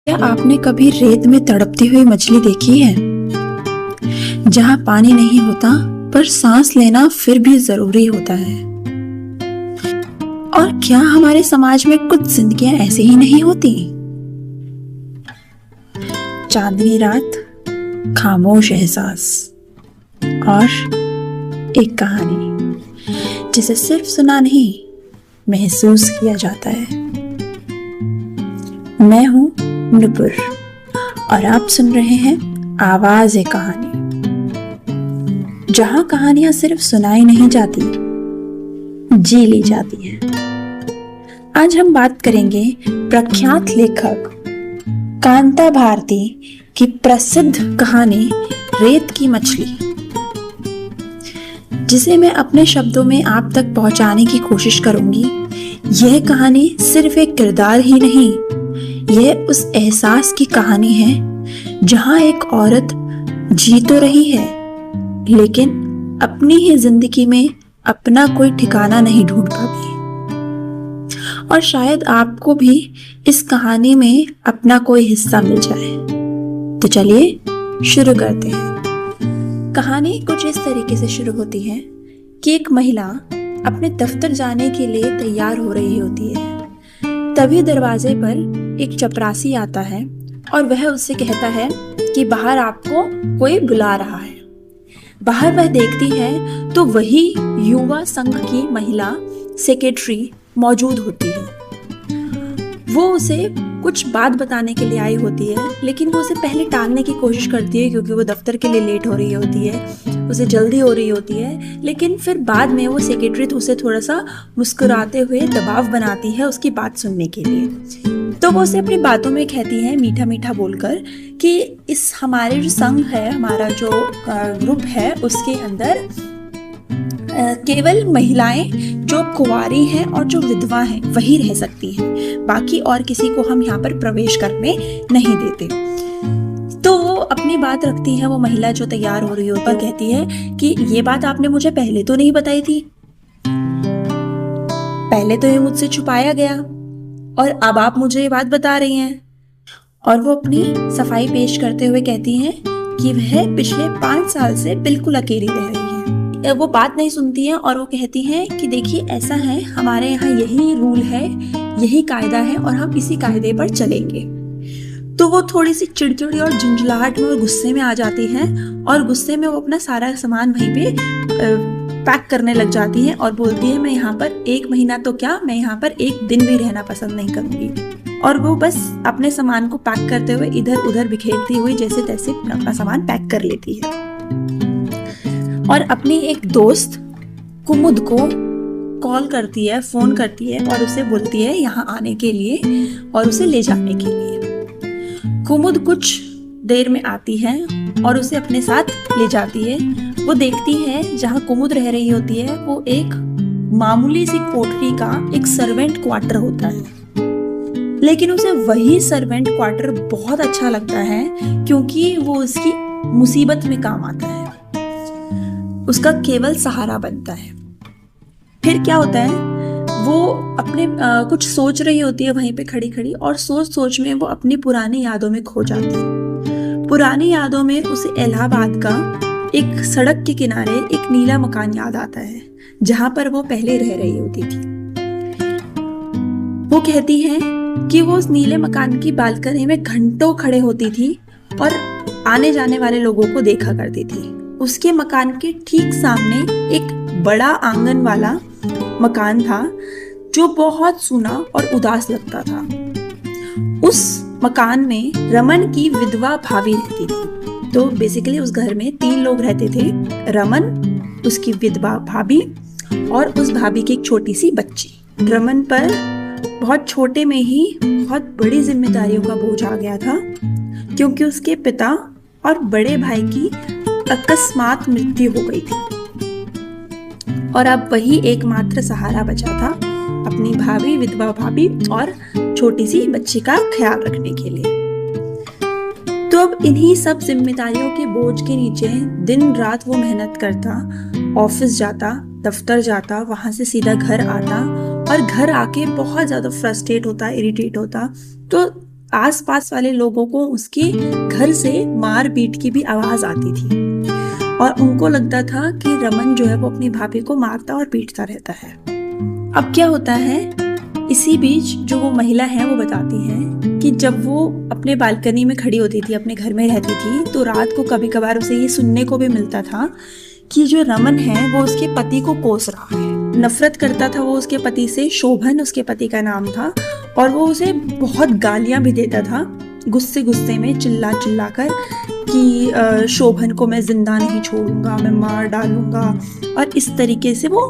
क्या आपने कभी रेत में तड़पती हुई मछली देखी है, जहां पानी नहीं होता पर सांस लेना फिर भी जरूरी होता है? और क्या हमारे समाज में कुछ जिंदगियां ऐसी ही नहीं होती? चांदनी रात, खामोश एहसास और एक कहानी जिसे सिर्फ सुना नहीं, महसूस किया जाता है। मैं हूं नुपुर और आप सुन रहे हैं आवाज एक कहानी, जहां कहानियां सिर्फ सुनाई नहीं जाती, जी ली जाती हैं। आज हम बात करेंगे प्रख्यात लेखक कांता भारती की प्रसिद्ध कहानी रेत की मछली, जिसे मैं अपने शब्दों में आप तक पहुंचाने की कोशिश करूंगी। यह कहानी सिर्फ एक किरदार ही नहीं, यह उस एहसास की कहानी है जहां एक औरत जी तो रही है, लेकिन अपनी ही जिंदगी में अपना कोई ठिकाना नहीं ढूंढ पाती। और शायद आपको भी इस कहानी में अपना कोई हिस्सा मिल जाए। तो चलिए शुरू करते हैं। कहानी कुछ इस तरीके से शुरू होती है कि एक महिला अपने दफ्तर जाने के लिए तैयार हो रही होती है। तभी दरवाजे पर एक चपरासी आता है और वह उससे कहता है कि बाहर आपको कोई बुला रहा है। बाहर वह देखती है तो वही युवा संघ की महिला सेक्रेटरी मौजूद होती है। वो उसे कुछ बात बताने के लिए आई होती है, लेकिन वो उसे पहले टालने की कोशिश करती है क्योंकि वो दफ्तर के लिए लेट हो रही होती है, उसे जल्दी हो रही होती है। लेकिन फिर बाद में वो सेक्रेटरी उसे थोड़ा सा मुस्कुराते हुए दबाव बनाती है उसकी बात सुनने के लिए। तो वो उसे अपनी बातों में कहती है मीठा मीठा बोलकर कि इस हमारे जो संघ है, हमारा जो ग्रुप है, उसके अंदर केवल महिलाएं जो कुंवारी हैं और जो विधवा हैं वही रह सकती हैं, बाकी और किसी को हम यहाँ पर प्रवेश करने नहीं देते। तो वो अपनी बात रखती है, वो महिला जो तैयार हो रही हो पर कहती है कि ये बात आपने मुझे पहले तो नहीं बताई थी, पहले तो ये मुझसे छुपाया गया और अब आप मुझे ये बात बता रही हैं। और वो अपनी सफाई पेश करते हुए कहती हैं कि वह पिछले 5 साल से बिल्कुल अकेली रह रही है। वो बात नहीं सुनती है और वो कहती हैं कि देखिए ऐसा है, हमारे यहाँ यही रूल है, यही कायदा है और हम इसी कायदे पर चलेंगे। तो वो थोड़ी सी चिड़चिड़ी और झुंझलाहट में और गुस्से में आ जाती है और गुस्से में वो अपना सारा सामान वहीं पे पैक करने लग जाती है और बोलती है मैं यहाँ पर 1 महीना तो क्या, मैं यहाँ पर 1 दिन भी रहना पसंद नहीं करूंगी। और वो बस अपने सामान को पैक करते हुए इधर उधर बिखेरती हुई जैसे तैसे अपना सामान पैक कर लेती है और अपनी एक दोस्त कुमुद को कॉल करती है, फोन करती है और उसे बोलती है यहाँ आने के लिए और उसे ले जाने के लिए। कुमुद कुछ देर में आती है और उसे अपने साथ ले जाती है। वो देखती है जहाँ कुमुद रह रही होती है वो एक मामूली सी कोठरी का एक सर्वेंट क्वार्टर होता है, लेकिन उसे वही सर्वेंट क्वार्टर बहुत अच्छा लगता है क्योंकि वो उसकी मुसीबत में काम आता है, उसका केवल सहारा बनता है। फिर क्या होता है, वो अपने कुछ सोच रही होती है वहीं पे खड़ी खड़ी और सोच सोच में वो अपनी पुरानी यादों में खो जाती है। पुरानी यादों में उसे इलाहाबाद का एक सड़क के किनारे एक नीला मकान याद आता है जहां पर वो पहले रह रही होती थी। वो कहती है कि वो उस नीले मकान की बालकनी में घंटों खड़े होती थी और आने जाने वाले लोगों को देखा करती थी। उसके मकान के ठीक सामने एक बड़ा आंगन वाला मकान था जो बहुत सूना और उदास लगता था। उस मकान में रमन की विधवा भाभी रहती थी। तो बेसिकली उस घर में 3 लोग रहते थे, रमन, उसकी विधवा भाभी और उस भाभी की एक छोटी सी बच्ची। रमन पर बहुत छोटे में ही बहुत बड़ी जिम्मेदारियों का बोझ आ गया था क्योंकि उसके पिता और बड़े भाई की अकस्मात मृत्यु हो गई थी और अब वही एकमात्र सहारा बचा था अपनी भाभी, विधवा भाभी और छोटी सी बच्ची का ख्याल रखने के लिए। तो अब इन्हीं सब जिम्मेदारियों के बोझ के नीचे दिन रात वो मेहनत करता, ऑफिस जाता, दफ्तर जाता, वहां से सीधा घर आता और घर आके बहुत ज्यादा फ्रस्ट्रेट होता, इरिटेट होता। तो आसपास वाले लोगों को उसके घर से मार पीट की भी आवाज आती थी और उनको लगता था कि रमन जो है वो अपनी भाभी को मारता और पीटता रहता है। अब क्या होता है, इसी बीच जो वो महिला है वो बताती है कि जब वो अपने बालकनी में खड़ी होती थी, अपने घर में रहती थी, तो रात को कभी कभार उसे ये सुनने को भी मिलता था कि जो रमन है वो उसके पति को कोस रहा है। नफरत करता था वो उसके पति से, शोभन उसके पति का नाम था, और वो उसे बहुत गालियां भी देता था गुस्से गुस्से में, चिल्ला चिल्ला कर कि शोभन को मैं जिंदा नहीं छोड़ूंगा, मैं मार डालूंगा। और इस तरीके से वो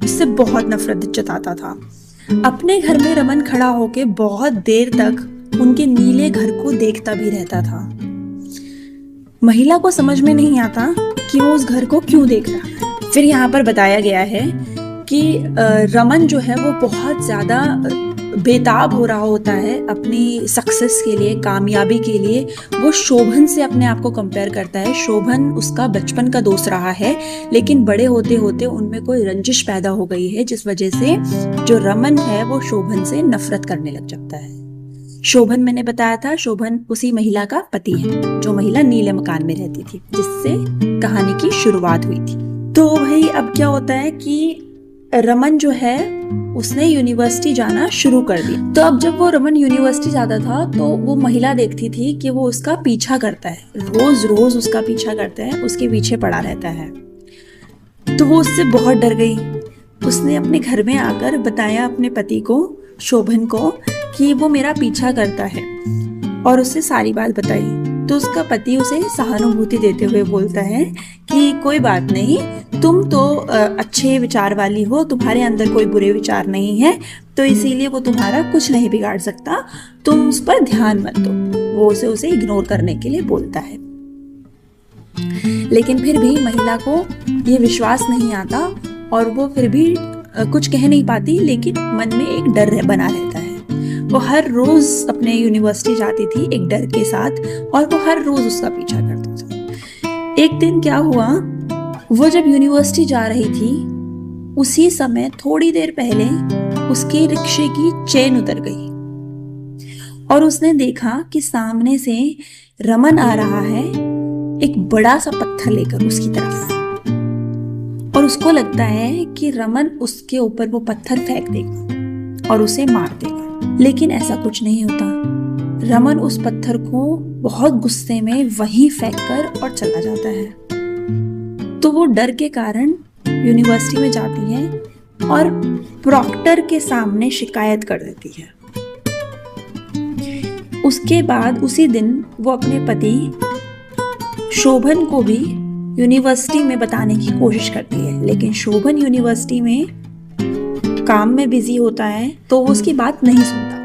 उससे बहुत नफरत जताता था। अपने घर में रमन खड़ा होके बहुत देर तक उनके नीले घर को देखता भी रहता था। महिला को समझ में नहीं आता कि वो उस घर को क्यों देख रहा है। फिर यहाँ पर बताया गया है कि रमन जो है वो बहुत ज्यादा बेताब हो रहा होता है अपनी सक्सेस के लिए, कामयाबी के लिए। वो शोभन से अपने आप को कंपेयर करता है। शोभन उसका बचपन का दोस्त रहा है, लेकिन बड़े होते होते उनमें कोई रंजिश पैदा हो गई है, जिस वजह से जो रमन है वो शोभन से नफरत करने लग जाता है। शोभन, मैंने बताया था, शोभन उसी महिला का पति है, जो महिला नीले मकान में रहती थी, जिससे कहानी की शुरुआत हुई थी। तो भाई अब क्या होता है कि रमन जो है उसने यूनिवर्सिटी जाना शुरू कर दिया। तो अब जब वो रमन यूनिवर्सिटी जाता था तो वो महिला देखती थी कि वो उसका पीछा करता है, रोज रोज उसका पीछा करता है, उसके पीछे पड़ा रहता है। तो वो उससे बहुत डर गई। उसने अपने घर में आकर बताया अपने पति को, शोभन को, कि वो मेरा पीछा करता है, और उससे सारी बात बताई। तो उसका पति उसे सहानुभूति देते हुए बोलता है कि कोई बात नहीं, तुम तो अच्छे विचार वाली हो, तुम्हारे अंदर कोई बुरे विचार नहीं है, तो इसीलिए वो तुम्हारा कुछ नहीं बिगाड़ सकता, तुम उस पर ध्यान मत दो। वो उसे इग्नोर करने के लिए बोलता है। लेकिन फिर भी महिला को ये विश्वास नहीं आता और वो फिर भी कुछ कह नहीं पाती, लेकिन मन में एक डर बना रहता है। वो हर रोज अपने यूनिवर्सिटी जाती थी एक डर के साथ, और वो हर रोज उसका पीछा करता था। एक दिन क्या हुआ, वो जब यूनिवर्सिटी जा रही थी, उसी समय थोड़ी देर पहले उसके रिक्शे की चेन उतर गई और उसने देखा कि सामने से रमन आ रहा है एक बड़ा सा पत्थर लेकर उसकी तरफ, और उसको लगता है कि रमन उसके ऊपर वो पत्थर फेंक देगा और उसे मार देगा। लेकिन ऐसा कुछ नहीं होता। रमन उस पत्थर को बहुत गुस्से में वहीं फेंककर और चला जाता है। तो वो डर के कारण यूनिवर्सिटी में जाती है और प्रॉक्टर के सामने शिकायत कर देती है। उसके बाद उसी दिन वो अपने पति शोभन को भी यूनिवर्सिटी में बताने की कोशिश करती है, लेकिन शोभन यूनिवर्सिटी में काम में बिजी होता है, तो वो उसकी बात नहीं सुनता।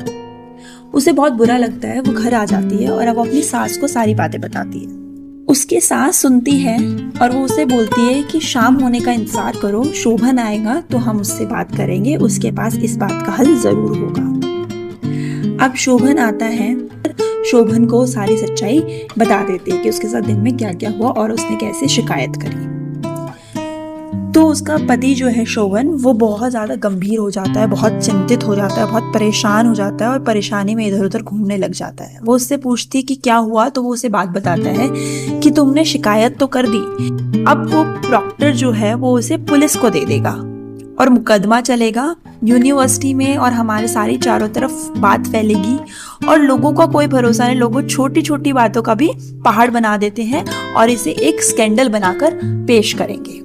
उसे बहुत बुरा लगता है। वो घर आ जाती है और अब वो अपनी सास को सारी बातें बताती है। उसकी सास सुनती है और वो उसे बोलती है कि शाम होने का इंतजार करो, शोभन आएगा तो हम उससे बात करेंगे, उसके पास इस बात का हल जरूर होगा। अब शोभन आता है, शोभन को सारी सच्चाई बता देती है कि उसके साथ दिन में क्या क्या हुआ और उसने कैसे शिकायत करी। तो उसका पति जो है शोभन, वो बहुत ज़्यादा गंभीर हो जाता है, बहुत चिंतित हो जाता है, बहुत परेशान हो जाता है और परेशानी में इधर उधर घूमने लग जाता है। वो उससे पूछती है कि क्या हुआ, तो वो उसे बात बताता है कि तुमने शिकायत तो कर दी, अब वो प्रॉक्टर जो है वो उसे पुलिस को दे देगा और मुकदमा चलेगा यूनिवर्सिटी में और हमारे सारी चारों तरफ बात फैलेगी और लोगों का कोई भरोसा नहीं। लोगों छोटी छोटी बातों का भी पहाड़ बना देते हैं और इसे एक स्कैंडल बनाकर पेश करेंगे।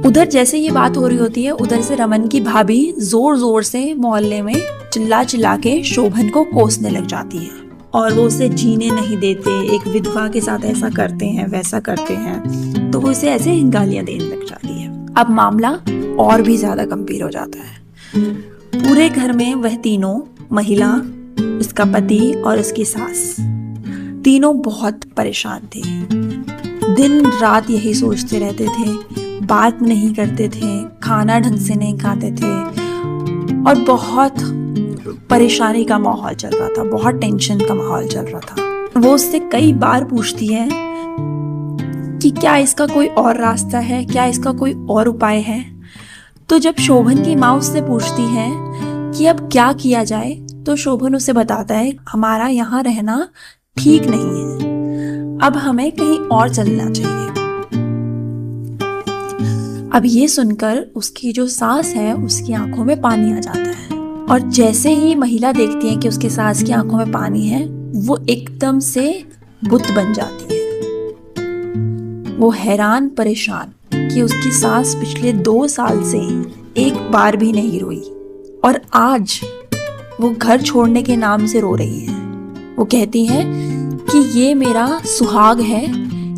उधर जैसे ये बात हो रही होती है, उधर से रमन की भाभी जोर जोर से मोहल्ले में चिल्ला चिल्ला के शोभन को कोसने लग जाती है और वो उसे जीने नहीं देते, एक विधवा के साथ ऐसा करते हैं वैसा करते हैं, तो वो इसे ऐसे गालियां देने लग जाती है। अब मामला और भी ज्यादा गंभीर हो जाता है। पूरे घर में वह तीनों, महिला, उसका पति और उसकी सास, तीनों बहुत परेशान थे। दिन रात यही सोचते रहते थे, बात नहीं करते थे, खाना ढंग से नहीं खाते थे और बहुत परेशानी का माहौल चल रहा था, बहुत टेंशन का माहौल चल रहा था। वो उससे कई बार पूछती है कि क्या इसका कोई और रास्ता है, क्या इसका कोई और उपाय है। तो जब शोभन की माँ उससे पूछती है कि अब क्या किया जाए, तो शोभन उसे बताता है हमारा यहाँ रहना ठीक नहीं है, अब हमें कहीं और चलना चाहिए। अब ये सुनकर उसकी जो सास है उसकी आंखों में पानी आ जाता है, और जैसे ही महिला देखती है कि उसकी सास की आंखों में पानी है, वो एकदम से बुत बन जाती है। वो हैरान परेशान कि उसकी सास पिछले 2 साल से एक बार भी नहीं रोई, और आज वो घर छोड़ने के नाम से रो रही है। वो कहती है कि ये मेरा सुहाग है,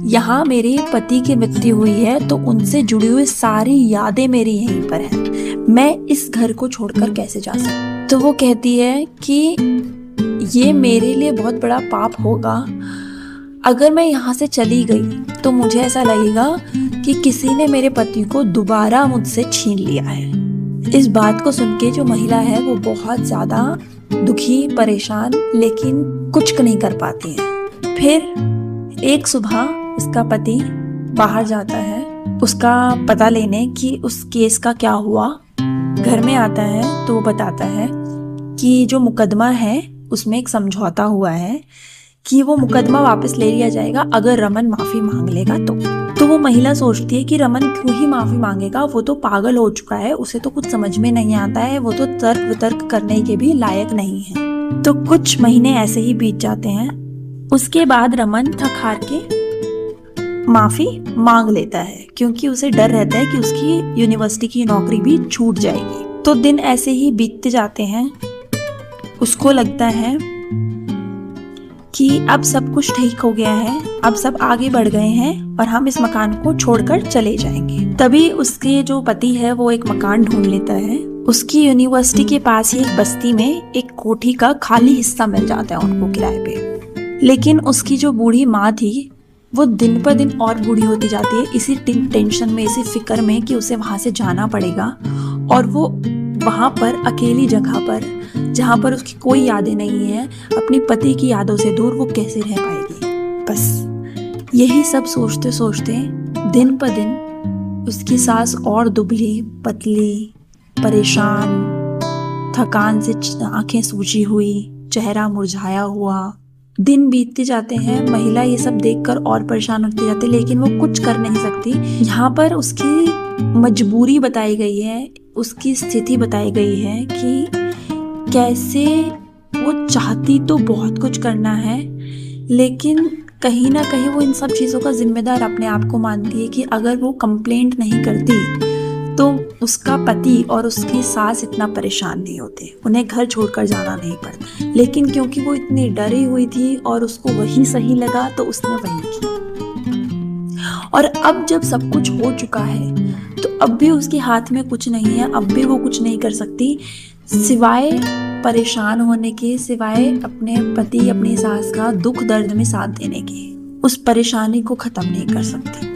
यहाँ मेरे पति की मृत्यु हुई है तो उनसे जुड़ी हुई सारी यादें मेरी यहीं पर हैं, मैं इस घर को छोड़कर कैसे जा सकती। तो वो कहती है कि ये मेरे लिए बहुत बड़ा पाप होगा, अगर मैं यहाँ से चली गई तो मुझे ऐसा लगेगा कि किसी ने मेरे पति को दोबारा मुझसे छीन लिया है। इस बात को सुन के जो महिला है वो बहुत ज्यादा दुखी, परेशान, लेकिन कुछ नहीं कर पाती है। फिर एक सुबह उसका पति बाहर जाता है उसका पता लेने कि उस केस का क्या हुआ। घर में आता है तो वो बताता है कि जो मुकदमा है उसमें एक समझौता हुआ है कि वो मुकदमा वापस ले लिया जाएगा अगर रमन माफी मांग लेगा तो वो महिला सोचती है कि रमन क्यों ही माफी मांगेगा, वो तो पागल हो चुका है, उसे तो कुछ समझ में नहीं आता है, वो तो तर्क वितर्क करने के भी लायक नहीं है। तो कुछ महीने ऐसे ही बीत जाते हैं। उसके बाद रमन थक हार के माफी मांग लेता है, क्योंकि उसे डर रहता है कि उसकी यूनिवर्सिटी की नौकरी भी छूट जाएगी। तो दिन ऐसे ही बीतते जाते हैं। उसको लगता है कि अब सब कुछ ठीक हो गया है, अब सब आगे बढ़ गए हैं और हम इस मकान को छोड़कर चले जाएंगे। तभी उसके जो पति है वो एक मकान ढूंढ लेता है। उसकी यूनिवर्सिटी के पास ही एक बस्ती में एक कोठी का खाली हिस्सा मिल जाता है उनको किराए पे। लेकिन उसकी जो बूढ़ी माँ थी वो दिन पर दिन और बूढ़ी होती जाती है, इसी टेंशन में, इसी फिक्र में कि उसे वहां से जाना पड़ेगा, और वो वहां पर अकेली जगह पर जहाँ पर उसकी कोई यादें नहीं है, अपनी पति की यादों से दूर वो कैसे रह पाएगी। बस यही सब सोचते सोचते दिन पर दिन उसकी सास और दुबली पतली, परेशान, थकान से आंखें सूजी हुई, चेहरा मुरझाया हुआ, दिन बीतते जाते हैं। महिला ये सब देखकर और परेशान होती जाती है, लेकिन वो कुछ कर नहीं सकती। यहाँ पर उसकी मजबूरी बताई गई है, उसकी स्थिति बताई गई है कि कैसे वो चाहती तो बहुत कुछ करना है, लेकिन कहीं ना कहीं वो इन सब चीज़ों का जिम्मेदार अपने आप को मानती है कि अगर वो कंप्लेंट नहीं करती तो उसका पति और उसकी सास इतना परेशान नहीं होते, उन्हें घर छोड़कर जाना नहीं पड़ता। लेकिन क्योंकि वो इतनी डरी हुई थी और उसको वही सही लगा तो उसने वही किया। और अब जब सब कुछ हो चुका है तो अब भी उसके हाथ में कुछ नहीं है, अब भी वो कुछ नहीं कर सकती सिवाय परेशान होने के, सिवाय अपने पति अपनी सास का दुख दर्द में साथ देने के। उस परेशानी को खत्म नहीं कर सकती।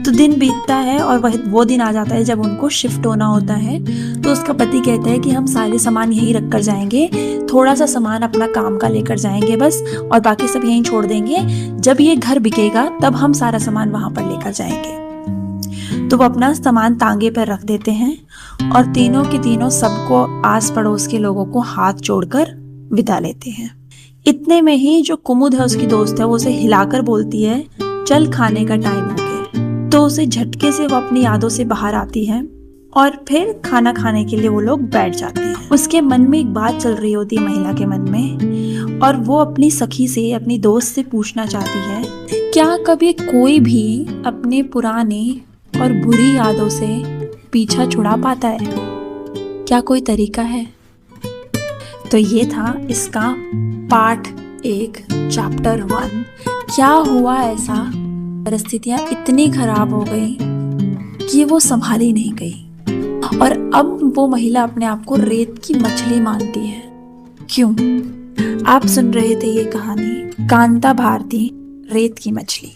तो दिन बीतता है और वो दिन आ जाता है जब उनको शिफ्ट होना होता है। तो उसका पति कहता है कि हम सारे सामान यहीं रख कर जाएंगे, थोड़ा सा सामान अपना काम का लेकर जाएंगे बस, और बाकी सब यहीं छोड़ देंगे। जब ये घर बिकेगा तब हम सारा सामान वहां पर लेकर जाएंगे। तो वो अपना सामान तांगे पर रख देते हैं और तीनों के तीनों सबको, आस पड़ोस के लोगों को हाथ जोड़कर विदा लेते हैं। इतने में ही जो कुमुद है उसकी दोस्त है, वो उसे हिलाकर बोलती है चल खाने का टाइम हो गया। तो उसे झटके से वो अपनी यादों से बाहर आती है और फिर खाना खाने के लिए वो लोग बैठ जाते हैं। उसके मन में एक बात चल रही होती है, महिला के मन में, और वो अपनी सखी से, अपनी दोस्त से पूछना चाहती है क्या कभी कोई भी अपने पुराने और बुरी यादों से पीछा छुड़ा पाता है? क्या कोई तरीका है? तो ये था इसका पार्ट 1 चैप्टर 1। क्या हुआ ऐसा, परिस्थितियां इतनी खराब हो गई कि वो संभाली नहीं गई और अब वो महिला अपने आप को रेत की मछली मानती है। क्यों? आप सुन रहे थे ये कहानी कांता भारती, रेत की मछली,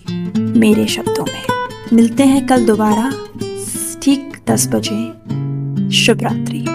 मेरे शब्दों में। मिलते हैं कल दोबारा ठीक 10 बजे। शुभ रात्रि।